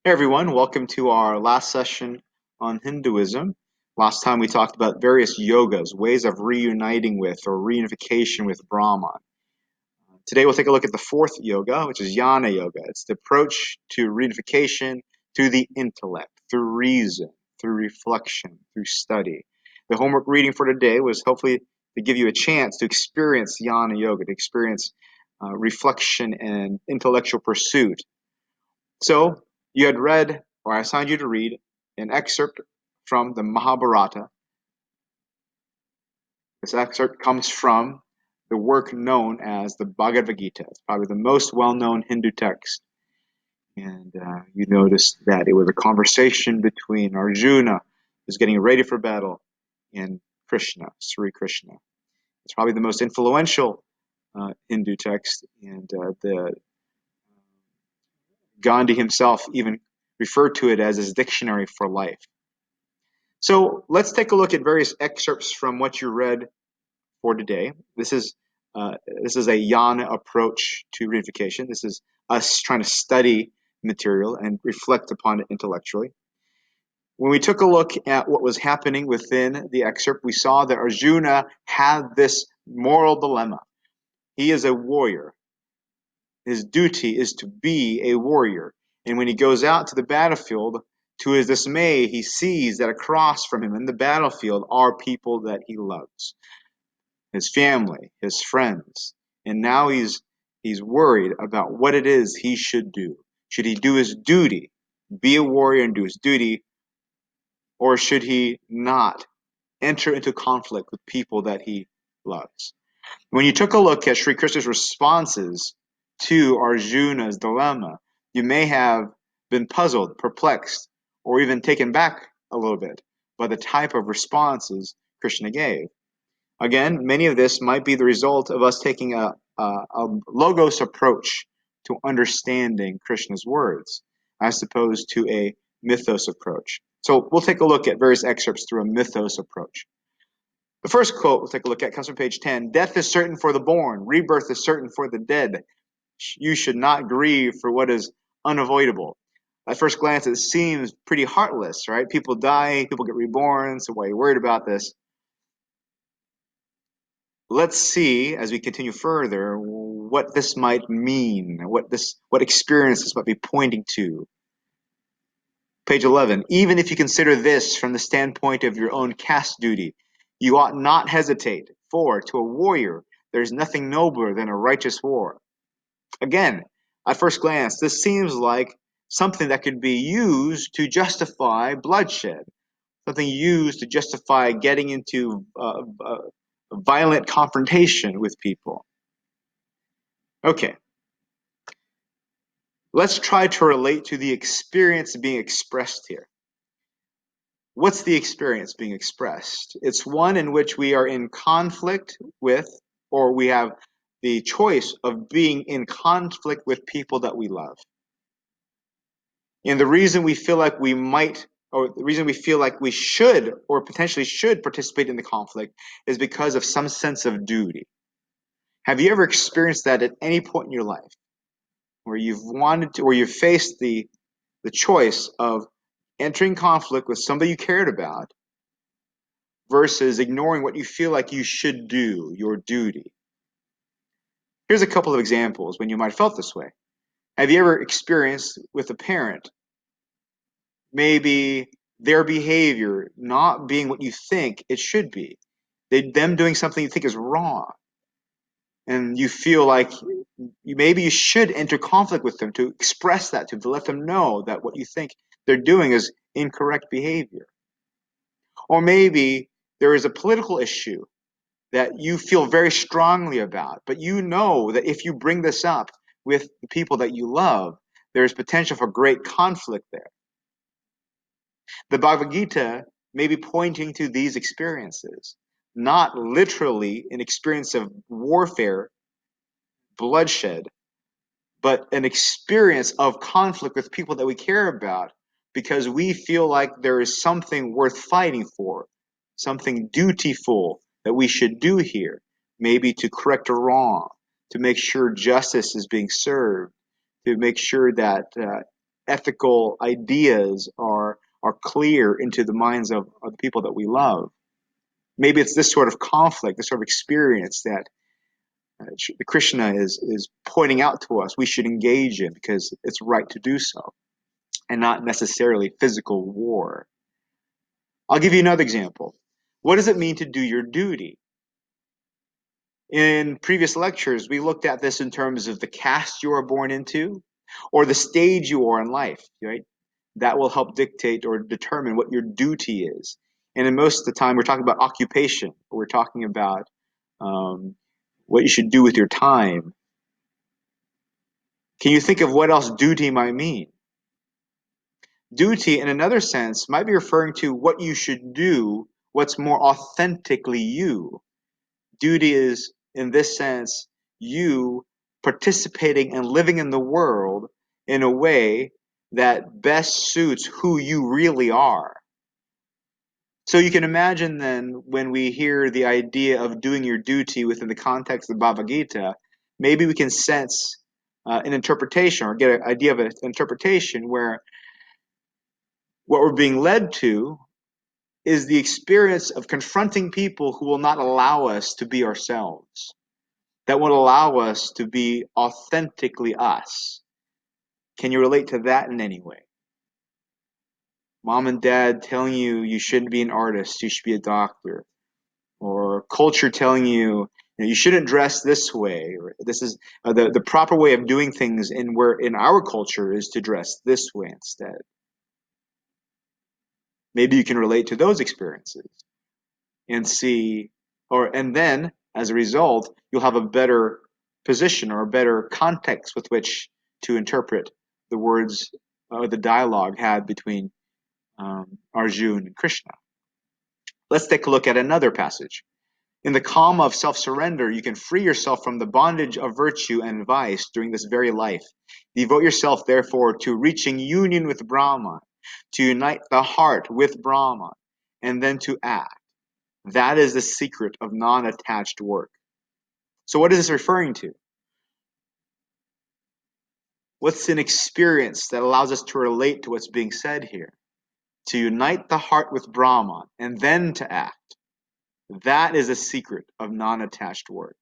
Hey everyone, welcome to our last session on Hinduism. Last time we talked about various yogas, ways of reuniting with or reunification with Brahman. Today we'll take a look at the fourth yoga, which is Jnana Yoga. It's the approach to reunification through the intellect, through reason, through reflection, through study. The homework reading for today was hopefully to give you a chance to experience Jnana Yoga, to experience reflection and intellectual pursuit. So you had read, or I assigned you to read, an excerpt from the Mahabharata. This excerpt comes from the work known as the Bhagavad Gita. It's probably the most well-known Hindu text. And you noticed that it was a conversation between Arjuna, who's getting ready for battle, and Krishna, Sri Krishna. It's probably the most influential Hindu text, and the Gandhi himself even referred to it as his dictionary for life. So let's take a look at various excerpts from what you read for today. This is a Jnana approach to reunification. This is us trying to study material and reflect upon it intellectually. When we took a look at what was happening within the excerpt, we saw that Arjuna had this moral dilemma. He is a warrior. His duty is to be a warrior. And when he goes out to the battlefield, to his dismay, he sees that across from him in the battlefield are people that he loves, his family, his friends. And now he's worried about what it is he should do. Should he do his duty, be a warrior and do his duty, or should he not enter into conflict with people that he loves? When you took a look at Sri Krishna's responses to Arjuna's dilemma, you may have been puzzled, perplexed, or even taken back a little bit by the type of responses Krishna gave. Again, many of this might be the result of us taking a logos approach to understanding Krishna's words, as opposed to a mythos approach. So we'll take a look at various excerpts through a mythos approach. The first quote we'll take a look at comes from page 10. Death is certain for the born. Rebirth is certain for the dead. You should not grieve for what is unavoidable. At first glance, it seems pretty heartless, right? People die, people get reborn, so why are you worried about this? Let's see, as we continue further, what this might mean, what experience this might be pointing to. Page 11. Even if you consider this from the standpoint of your own caste duty, you ought not hesitate, for to a warrior there is nothing nobler than a righteous war. Again, at first glance, this seems like something that could be used to justify bloodshed, something used to justify getting into violent confrontation with people. Okay, let's try to relate to the experience being expressed here. What's the experience being expressed? It's one in which we are in conflict with, or we have the choice of being in conflict with people that we love. And the reason we feel like we might, or the reason we feel like we should, or potentially should participate in the conflict is because of some sense of duty. Have you ever experienced that at any point in your life where you've wanted to, or you've faced the choice of entering conflict with somebody you cared about versus ignoring what you feel like you should do, your duty? Here's a couple of examples when you might have felt this way. Have you ever experienced with a parent maybe their behavior not being what you think it should be, them doing something you think is wrong, and you feel like maybe you should enter conflict with them to express that to them, to let them know that what you think they're doing is incorrect behavior? Or maybe there is a political issue that you feel very strongly about, but you know that if you bring this up with the people that you love, there's potential for great conflict there. The Bhagavad Gita may be pointing to these experiences, not literally an experience of warfare, bloodshed, but an experience of conflict with people that we care about because we feel like there is something worth fighting for, something dutiful that we should do here, maybe to correct a wrong, to make sure justice is being served, to make sure that ethical ideas are clear into the minds of the people that we love. Maybe it's this sort of conflict, this sort of experience that the Krishna is pointing out to us we should engage in because it's right to do so, and not necessarily physical war. I'll give you another example. What does it mean to do your duty? In previous lectures, we looked at this in terms of the caste you are born into or the stage you are in life, right? That will help dictate or determine what your duty is. And in most of the time, we're talking about occupation, or we're talking about what you should do with your time. Can you think of what else duty might mean? Duty, in another sense, might be referring to what you should do, what's more authentically you. Duty is, in this sense, you participating and living in the world in a way that best suits who you really are. So you can imagine then when we hear the idea of doing your duty within the context of the Bhagavad Gita, maybe we can sense an interpretation or get an idea of an interpretation where what we're being led to is the experience of confronting people who will not allow us to be ourselves, that won't allow us to be authentically us. Can you relate to that in any way? Mom and dad telling you you shouldn't be an artist, you should be a doctor. Or culture telling you, you shouldn't dress this way, or this is the proper way of doing things in our culture is to dress this way instead. Maybe you can relate to those experiences and see, and then as a result, you'll have a better position or a better context with which to interpret the words or the dialogue had between Arjuna and Krishna. Let's take a look at another passage. In the calm of self-surrender, you can free yourself from the bondage of virtue and vice during this very life. Devote yourself, therefore, to reaching union with Brahman, to unite the heart with Brahman, and then to act. That is the secret of non-attached work. So what is this referring to? What's an experience that allows us to relate to what's being said here? To unite the heart with Brahman, and then to act. That is a secret of non-attached work.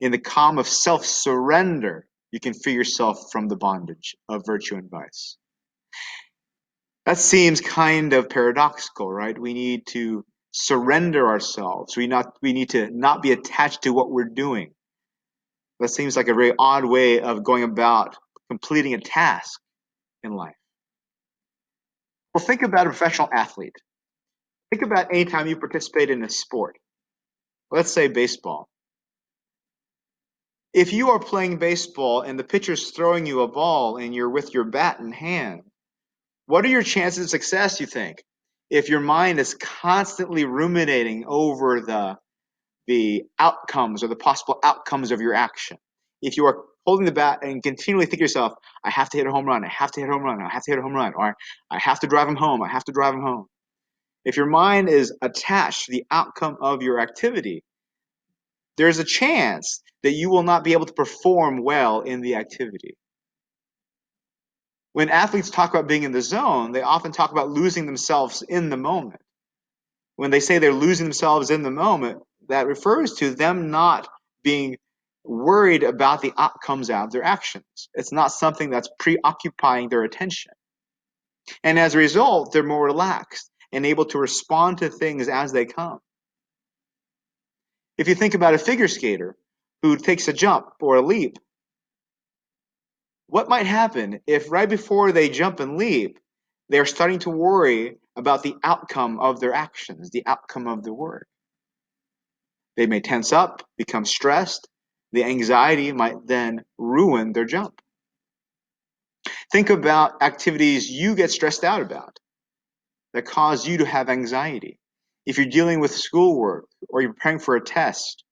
In the calm of self-surrender, you can free yourself from the bondage of virtue and vice. That seems kind of paradoxical, right? We need to surrender ourselves. We need to not be attached to what we're doing. That seems like a very odd way of going about completing a task in life. Well, think about a professional athlete. Think about any time you participate in a sport. Let's say baseball. If you are playing baseball and the pitcher's throwing you a ball and you're with your bat in hand, what are your chances of success, you think? If your mind is constantly ruminating over the outcomes or the possible outcomes of your action. If you are holding the bat and continually think to yourself, I have to hit a home run, I have to hit a home run, I have to hit a home run, or I have to drive him home, I have to drive him home. If your mind is attached to the outcome of your activity, there's a chance that you will not be able to perform well in the activity. When athletes talk about being in the zone, they often talk about losing themselves in the moment. When they say they're losing themselves in the moment, that refers to them not being worried about the outcomes of their actions. It's not something that's preoccupying their attention. And as a result, they're more relaxed and able to respond to things as they come. If you think about a figure skater who takes a jump or a leap, what might happen if right before they jump and leap, they're starting to worry about the outcome of their actions, the outcome of the work? They may tense up, become stressed. The anxiety might then ruin their jump. Think about activities you get stressed out about that cause you to have anxiety. If you're dealing with schoolwork or you're preparing for a test,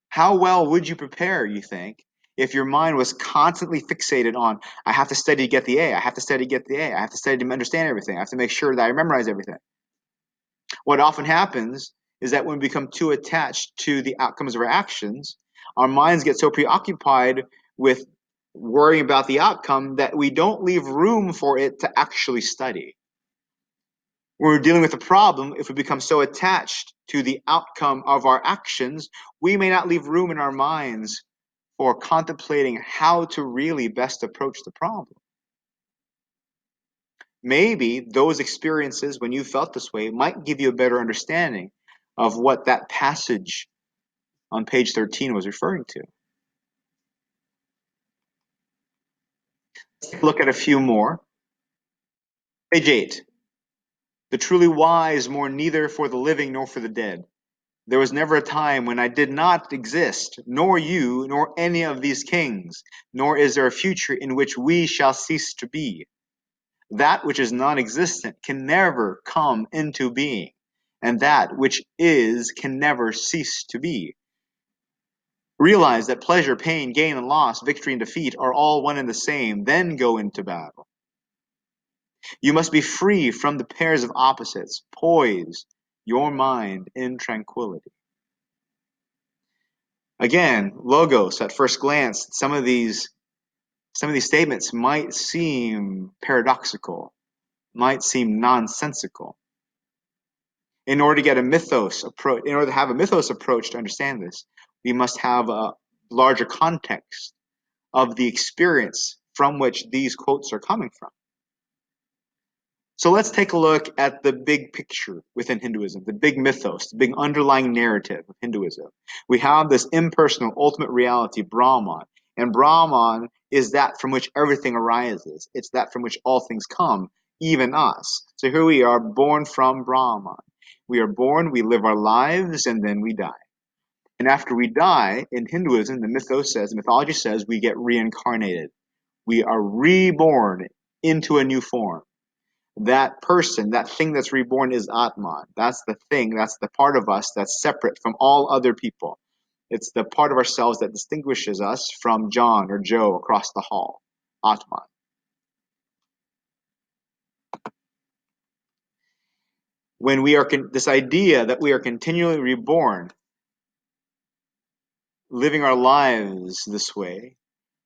how well would you prepare, you think, if your mind was constantly fixated on, I have to study to get the A, I have to study to get the A, I have to study to understand everything, I have to make sure that I memorize everything? What often happens is that when we become too attached to the outcomes of our actions, our minds get so preoccupied with worrying about the outcome that we don't leave room for it to actually study. When we're dealing with a problem, if we become so attached to the outcome of our actions, we may not leave room in our minds for contemplating how to really best approach the problem. Maybe those experiences, when you felt this way, might give you a better understanding of what that passage on page 13 was referring to. Let's look at a few more. Page 8. The truly wise mourn neither for the living nor for the dead. There was never a time when I did not exist, nor you, nor any of these kings, nor is there a future in which we shall cease to be. That which is non-existent can never come into being, and that which is can never cease to be. Realize that pleasure, pain, gain and loss, victory and defeat are all one and the same, then go into battle. You must be free from the pairs of opposites. Poise your mind in tranquility. Again, logos, at first glance, some of these statements might seem paradoxical, might seem nonsensical. In order to have a mythos approach to understand this, we must have a larger context of the experience from which these quotes are coming from. So let's take a look at the big picture within Hinduism, the big mythos, the big underlying narrative of Hinduism. We have this impersonal ultimate reality, Brahman, and Brahman is that from which everything arises. It's that from which all things come, even us. So here we are, born from Brahman. We are born, we live our lives, and then we die. And after we die, in Hinduism, the mythology says, we get reincarnated. We are reborn into a new form. That person, that thing that's reborn is Atman. That's the thing, that's the part of us that's separate from all other people. It's the part of ourselves that distinguishes us from John or Joe across the hall. Atman. When we are, this idea that we are continually reborn, living our lives this way,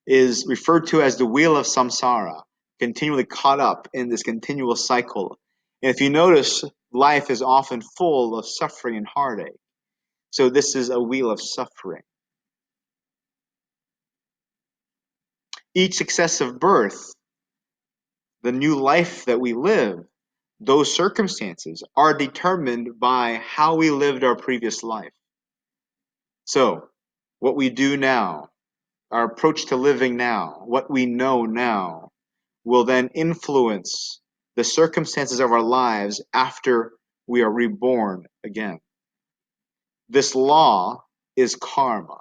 is referred to as the wheel of samsara, continually caught up in this continual cycle. And if you notice, life is often full of suffering and heartache. So this is a wheel of suffering. Each successive birth, the new life that we live, those circumstances are determined by how we lived our previous life. So what we do now, our approach to living now, what we know now, will then influence the circumstances of our lives after we are reborn again. This law is karma.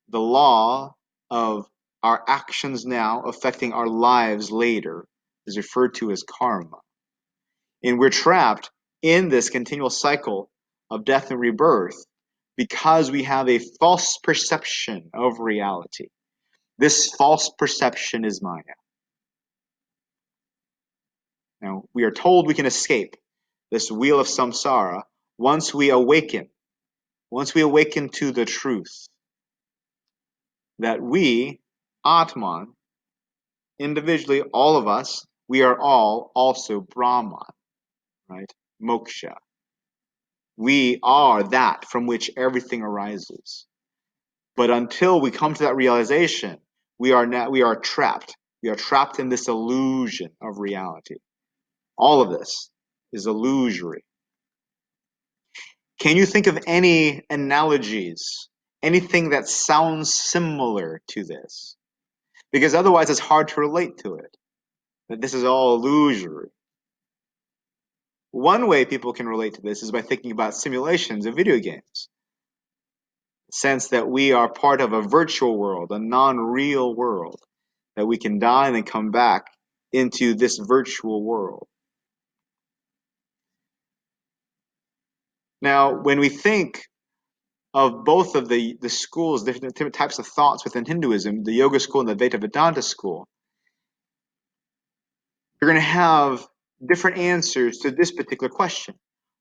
The law of our actions now affecting our lives later is referred to as karma. And we're trapped in this continual cycle of death and rebirth because we have a false perception of reality. This false perception is Maya. Now, we are told we can escape this wheel of samsara once we awaken to the truth that we, Atman, individually, all of us, we are all also Brahman, right? Moksha. We are that from which everything arises. But until we come to that realization, we are trapped. We are trapped in this illusion of reality. All of this is illusory. Can you think of any analogies, anything that sounds similar to this? Because otherwise it's hard to relate to it, that this is all illusory. One way people can relate to this is by thinking about simulations of video games. The sense that we are part of a virtual world, a non-real world, that we can die and then come back into this virtual world. Now, when we think of both of the schools, different types of thoughts within Hinduism, the Yoga school and the Advaita Vedanta school, you're going to have different answers to this particular question.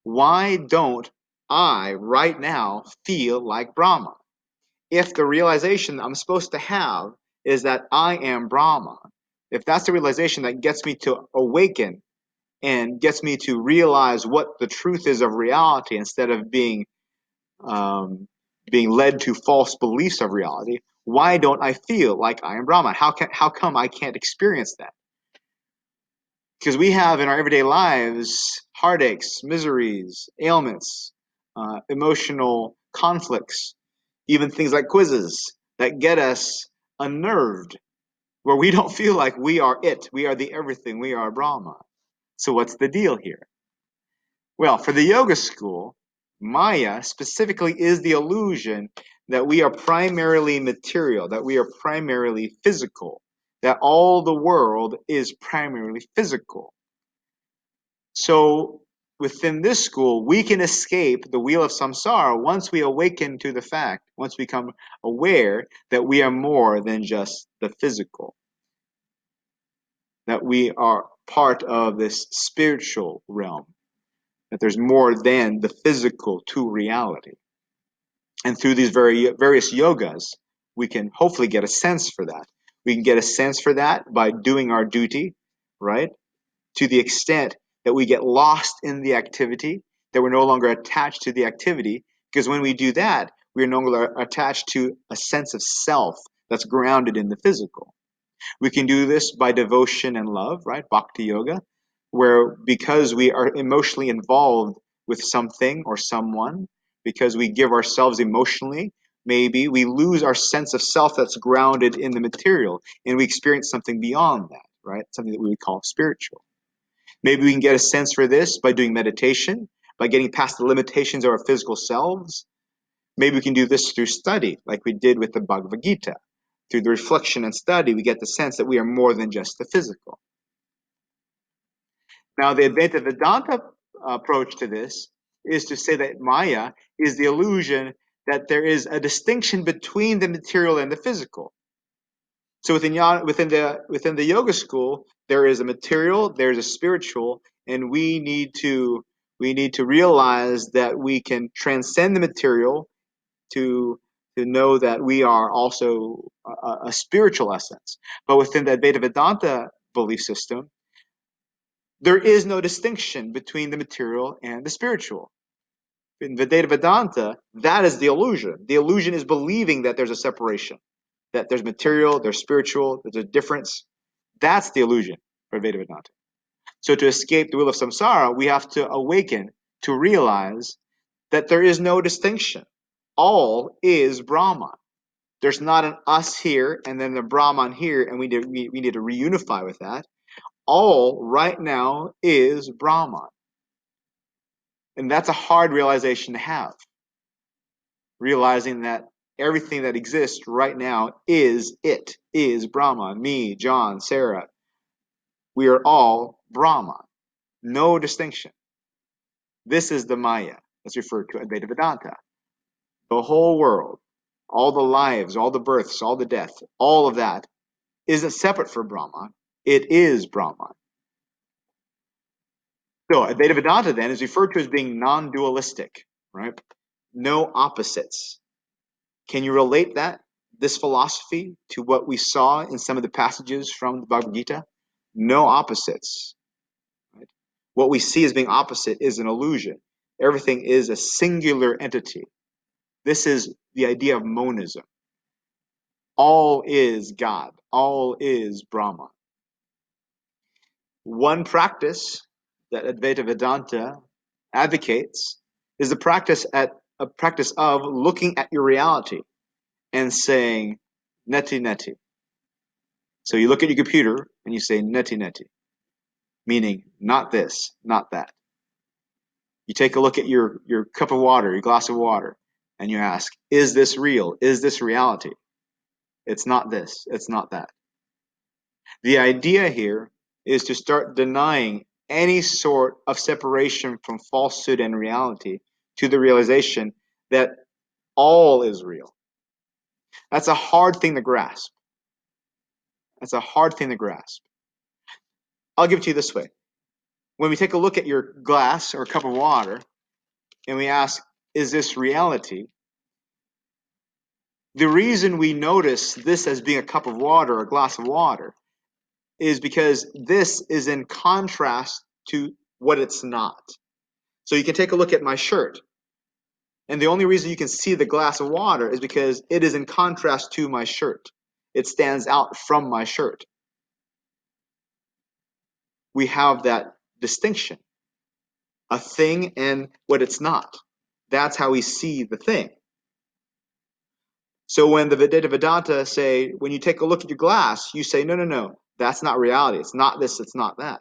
Why don't I, right now, feel like Brahma? If the realization I'm supposed to have is that I am Brahma, if that's the realization that gets me to awaken and gets me to realize what the truth is of reality instead of um, being led to false beliefs of reality, why don't I feel like I am Brahma? How come I can't experience that? Because we have in our everyday lives heartaches, miseries, ailments, emotional conflicts, even things like quizzes that get us unnerved, where we don't feel like we are it, we are the everything, we are Brahma. So what's the deal here? Well, for the yoga school, Maya specifically is the illusion that we are primarily material, that we are primarily physical, that all the world is primarily physical. So within this school, we can escape the wheel of samsara once we awaken to the fact, once we become aware that we are more than just the physical, that we are part of this spiritual realm, that there's more than the physical to reality. And through these various yogas, we can hopefully get a sense for that. We can get a sense for that by doing our duty, right? To the extent that we get lost in the activity, that we're no longer attached to the activity, because when we do that, we are no longer attached to a sense of self that's grounded in the physical. We can do this by devotion and love, right? Bhakti yoga, where because we are emotionally involved with something or someone, because we give ourselves emotionally, maybe we lose our sense of self that's grounded in the material and we experience something beyond that, right? Something that we would call spiritual. Maybe we can get a sense for this by doing meditation, by getting past the limitations of our physical selves. Maybe we can do this through study, like we did with the Bhagavad Gita. Through the reflection and study, we get the sense that we are more than just the physical. Now, the Advaita Vedanta approach to this is to say that Maya is the illusion that there is a distinction between the material and the physical. So within the yoga school, there is a material, there's a spiritual, and we need to realize that we can transcend the material to know that we are also a spiritual essence. But within the Advaita Vedanta belief system, there is no distinction between the material and the spiritual. In Advaita Vedanta, that is the illusion. The illusion is believing that there's a separation, that there's material, there's spiritual, there's a difference. That's the illusion for Advaita Vedanta. So to escape the wheel of samsara, we have to awaken to realize that there is no distinction. All is Brahman. There's not an us here and then the Brahman here, and we need to reunify with that. All right now is Brahman. And that's a hard realization to have. Realizing that everything that exists right now is it, is Brahman. Me, John, Sarah. We are all Brahman. No distinction. This is the Maya that's referred to in Advaita Vedanta. The whole world, all the lives, all the births, all the death, all of that isn't separate from Brahman. It is Brahman. So Advaita Vedanta then is referred to as being non-dualistic, right? No opposites. Can you relate this philosophy, to what we saw in some of the passages from the Bhagavad Gita? No opposites. Right? What we see as being opposite is an illusion. Everything is a singular entity. This is the idea of monism. All is God. All is Brahman. One practice that Advaita Vedanta advocates is a practice of looking at your reality and saying neti neti. So you look at your computer and you say neti neti, meaning not this, not that. You take a look at your cup of water, your glass of water, and you ask, is this real? Is this reality? It's not this, it's not that. The idea here is to start denying any sort of separation from falsehood and reality to the realization that all is real. That's a hard thing to grasp. That's a hard thing to grasp. I'll give it to you this way. When we take a look at your glass or cup of water and we ask, is this reality? The reason we notice this as being a cup of water, a glass of water, is because this is in contrast to what it's not. So you can take a look at my shirt. And the only reason you can see the glass of water is because it is in contrast to my shirt. It stands out from my shirt. We have that distinction, a thing and what it's not. That's how we see the thing. So when the Vedanta say, when you take a look at your glass, you say, no, no, no, that's not reality. It's not this, it's not that.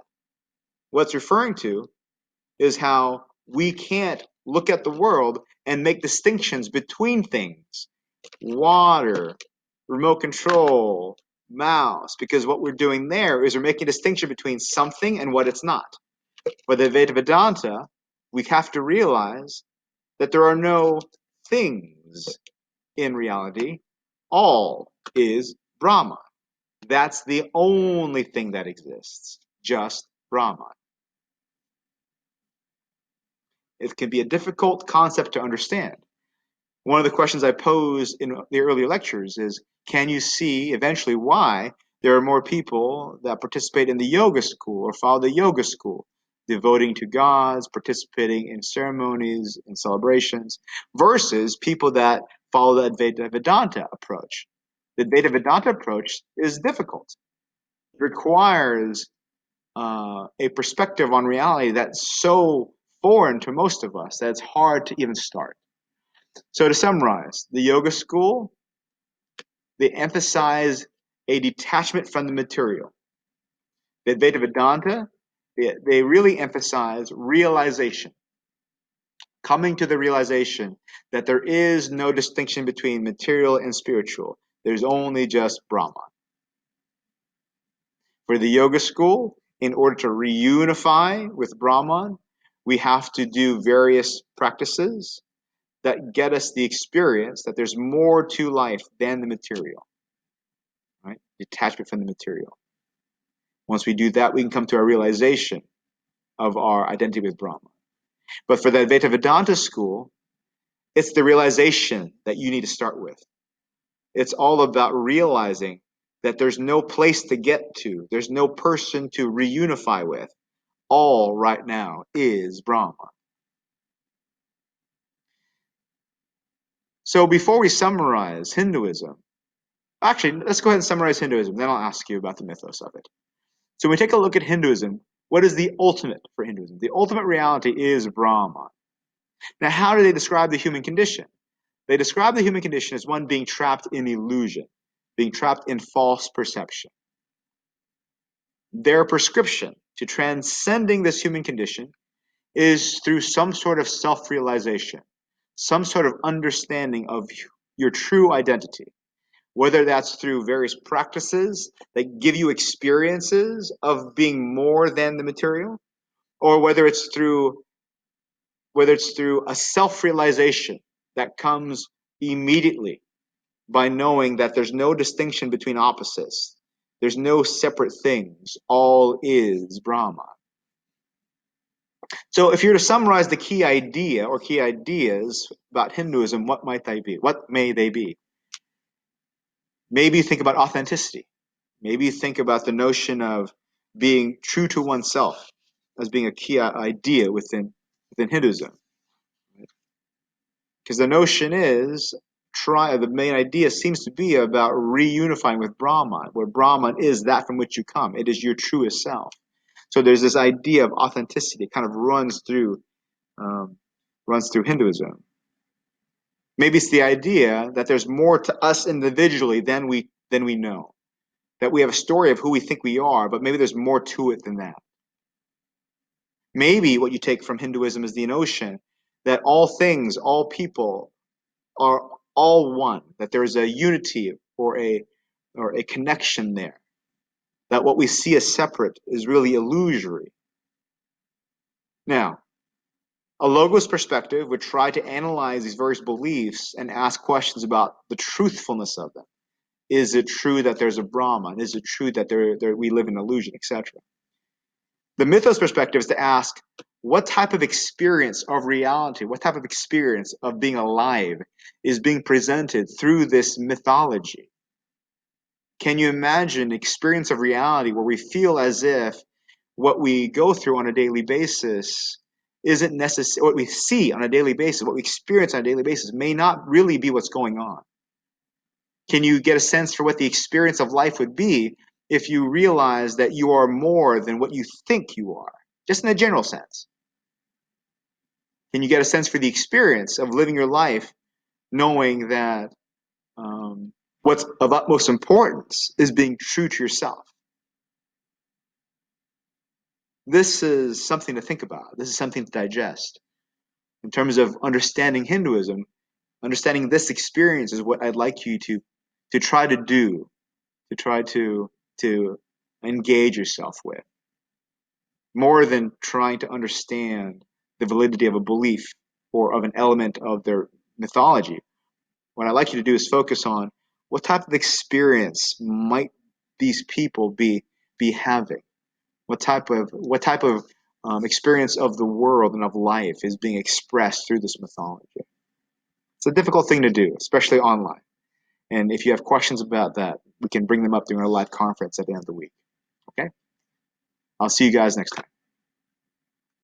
What it's referring to is how we can't look at the world and make distinctions between things. Water, remote control, mouse, because what we're doing there is we're making a distinction between something and what it's not. For the Vedanta, we have to realize that there are no things in reality. All is Brahman. That's the only thing that exists, just Brahman. It can be a difficult concept to understand. One of the questions I posed in the earlier lectures is, can you see eventually why there are more people that participate in the yoga school or follow the yoga school, devoting to gods, participating in ceremonies and celebrations, versus people that follow the Advaita Vedanta approach? The Advaita Vedanta approach is difficult. It requires a perspective on reality that's so foreign to most of us that it's hard to even start. So to summarize, the yoga school, they emphasize a detachment from the material. The Advaita Vedanta, they really emphasize realization, coming to the realization that there is no distinction between material and spiritual. There's only just Brahman. For the yoga school, in order to reunify with Brahman, we have to do various practices that get us the experience that there's more to life than the material, right? Detachment from the material. Once we do that, we can come to a realization of our identity with Brahman. But for the Advaita Vedanta school, it's the realization that you need to start with. It's all about realizing that there's no place to get to. There's no person to reunify with. All right now is Brahman. So before we summarize Hinduism, actually, let's go ahead and summarize Hinduism, then I'll ask you about the mythos of it. So when we take a look at Hinduism, what is the ultimate for Hinduism? The ultimate reality is Brahman. Now, how do they describe the human condition? They describe the human condition as one being trapped in illusion, being trapped in false perception. Their prescription to transcending this human condition is through some sort of self-realization, some sort of understanding of your true identity, whether that's through various practices that give you experiences of being more than the material, or whether it's through a self-realization that comes immediately by knowing that there's no distinction between opposites. There's no separate things. All is Brahman. So if you're to summarize the key idea or key ideas about Hinduism, what might they be? What may they be? Maybe you think about authenticity. Maybe you think about the notion of being true to oneself as being a key idea within Hinduism. Because the notion is, the main idea seems to be about reunifying with Brahman, where Brahman is that from which you come. It is your truest self. So there's this idea of authenticity. It kind of runs through Hinduism. Maybe it's the idea that there's more to us individually than we know. That we have a story of who we think we are, but maybe there's more to it than that. Maybe what you take from Hinduism is the notion that all things, all people are all one, that there is a unity or a connection there. That what we see as separate is really illusory. Now, a logos perspective would try to analyze these various beliefs and ask questions about the truthfulness of them. Is it true that there's a Brahman? Is it true that we live in illusion, etc.? The mythos perspective is to ask, What type of experience of reality, what type of experience of being alive is being presented through this mythology? Can you imagine an experience of reality where we feel as if what we go through on a daily basis isn't necessary, what we see on a daily basis, what we experience on a daily basis may not really be what's going on? Can you get a sense for what the experience of life would be if you realize that you are more than what you think you are, just in a general sense? Can you get a sense for the experience of living your life knowing that what's of utmost importance is being true to yourself? This is something to think about. This is something to digest. In terms of understanding Hinduism, understanding this experience is what I'd like you to try to do, to try to engage yourself with, more than trying to understand the validity of a belief or of an element of their mythology. What I'd like you to do is focus on what type of experience might these people be having. What type of experience of the world and of life is being expressed through this mythology? It's a difficult thing to do, especially online. And if you have questions about that, we can bring them up during our live conference at the end of the week. Okay? I'll see you guys next time.